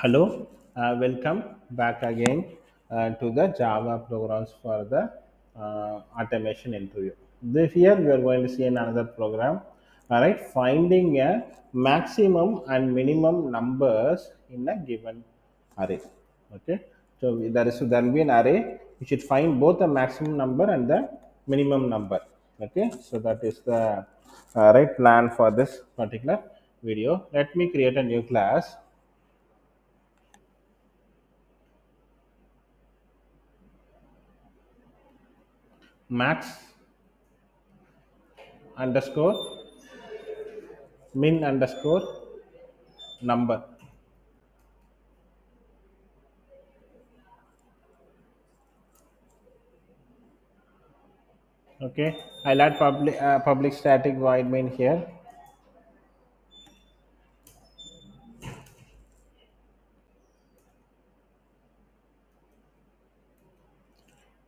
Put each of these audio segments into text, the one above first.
Hello, welcome back again to the Java programs for the automation interview. This here we are going to see another program. All right, finding a maximum and minimum numbers in a given array. Okay, so there will be an array. You should find both the maximum number and the minimum number. Okay, so that is the right plan for this particular video. Let me create a new class. Max underscore min underscore number. Okay, I'll add public static void main here.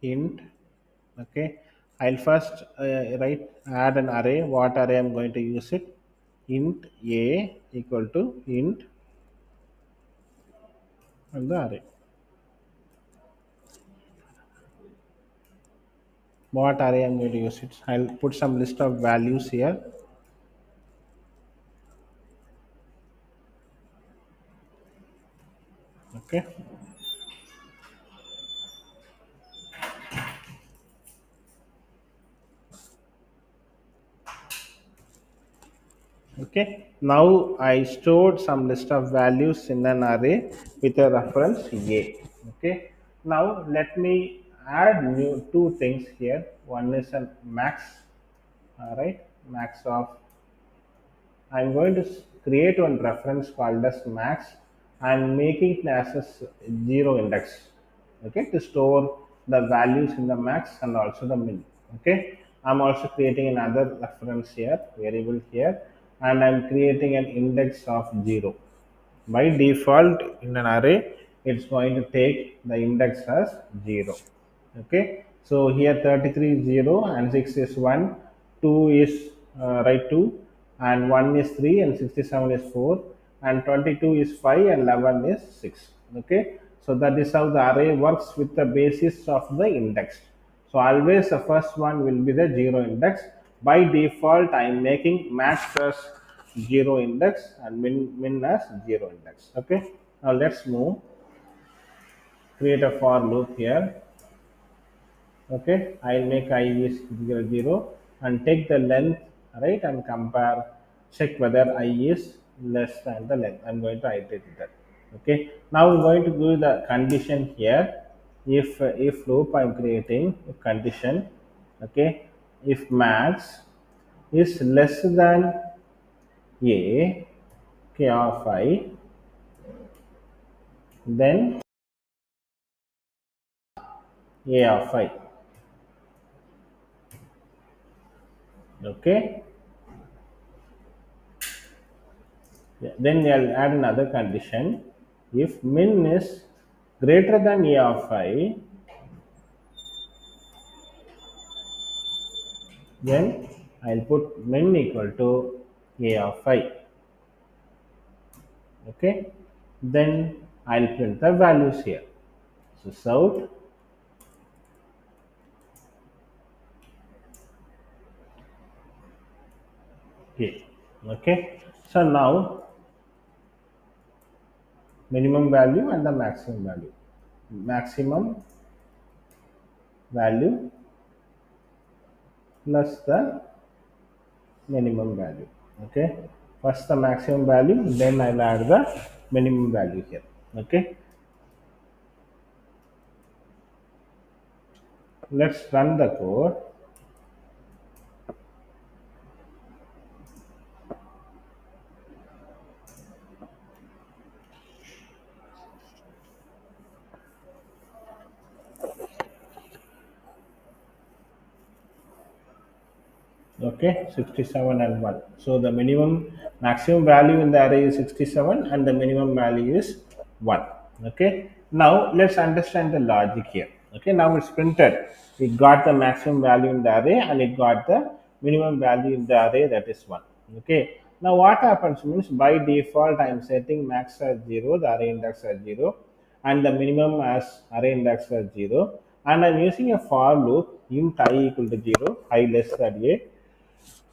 Int. Okay, I'll first write add an array. What array I'm going to use it? Int a equal to int and the array. What array I'm going to use it? I'll put some list of values here. Okay. Okay, now I stored some list of values in an array with a reference a. Okay, now let me add new two things here. One is a max. All right, max of, I'm going to create one reference called as max and making it as a zero index. Okay, to store the values in the max and also the min. Okay, I'm also creating another reference here, variable here, and I'm creating an index of zero. By default in an array, it's going to take the index as 0. Okay, so here 33 is 0 and 6 is 1, 2 is right 2, and 1 is 3 and 67 is 4, and 22 is 5 and 11 is 6. Okay, so that is how the array works with the basis of the index. So always the first one will be the 0 index. By default, I am making max as 0 index and min as 0 index. Okay, now let's move, create a for loop here. Okay, I'll make I is equal to 0 and take the length, right, and compare, check whether I is less than the length. I'm going to iterate that. Okay, now I'm going to do the condition here. If loop I'm creating, if condition, okay, if max is less than a k of I, then a of I. Okay, yeah, then I'll add another condition. If min is greater than a of I, then I'll put min equal to a of I. Okay, then I'll print the values here. So south, a. Okay, so now minimum value and the maximum value. Maximum value plus the minimum value. Okay, first the maximum value, then I'll add the minimum value here. Okay, let's run the code. Okay, 67 and 1. So the maximum value in the array is 67 and the minimum value is 1. Okay, now let's understand the logic here. Okay, now it's printed, it got the maximum value in the array and it got the minimum value in the array, that is 1. Okay, Now what happens means by default I am setting max as 0, the array index as 0, and the minimum as array index as 0, and I am using a for loop int I equal to 0, I less than a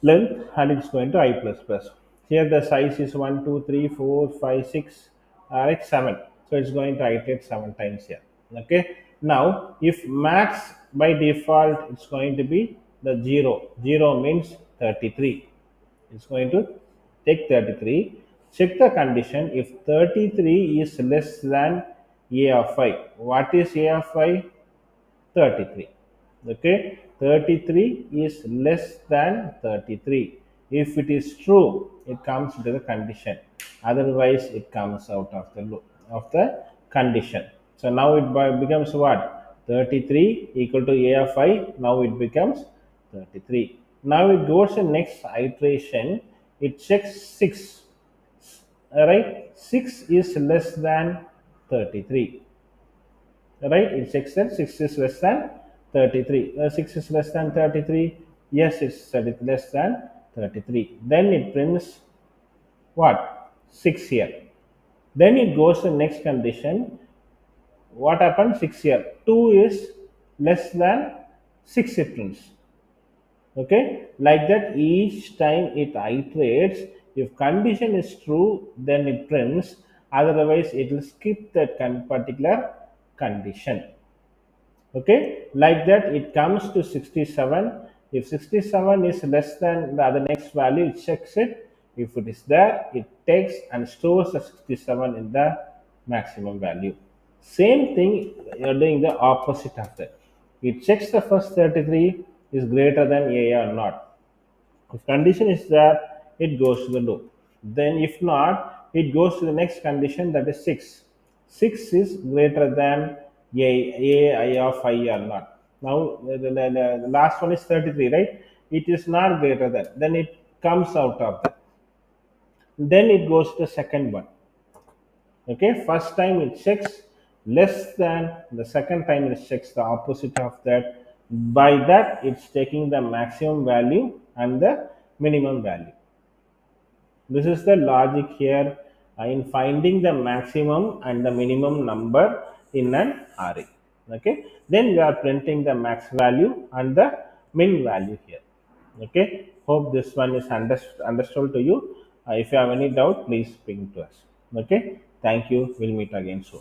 length, and it's going to I plus plus. Here the size is 1, 2, 3, 4, 5, 6, like 7. So it's going to iterate 7 times here. Okay. Now if max by default it's going to be the 0. 0 means 33. It's going to take 33. Check the condition if 33 is less than a of I. What is a of I? 33. Okay, 33 is less than 33. If it is true, it comes into the condition. Otherwise, it comes out of the loop of the condition. So now it becomes what? 33 equal to a of I. Now it becomes 33. Now it goes to next iteration. It checks 6. Alright, 6 is less than 33, right? It checks that 6 is less than 33. 6 is less than 33. Yes, it's less than 33. Then it prints what? 6 here. Then it goes to next condition. What happens? 6 here. 2 is less than 6 it prints. Okay, like that each time it iterates. If condition is true, then it prints. Otherwise, it will skip that particular condition. Okay, like that it comes to 67. If 67 is less than the other next value, it checks it. If it is there, it takes and stores the 67 in the maximum value. Same thing, you're doing the opposite of that. It checks the first 33 is greater than a or not. If condition is there, it goes to the loop. Then if not, it goes to the next condition, that is 6. 6 is greater than I of I or not. Now the last one is 33, right? It is not greater than. Then it comes out of that. Then it goes to the second one. Okay, first time it checks less than, the second time it checks the opposite of that. By that it's taking the maximum value and the minimum value. This is the logic here in finding the maximum and the minimum number in an array. Okay, then we are printing the max value and the min value here. Okay, hope this one is understood to you. If you have any doubt, please ping to us. Okay, thank you. We'll meet again soon.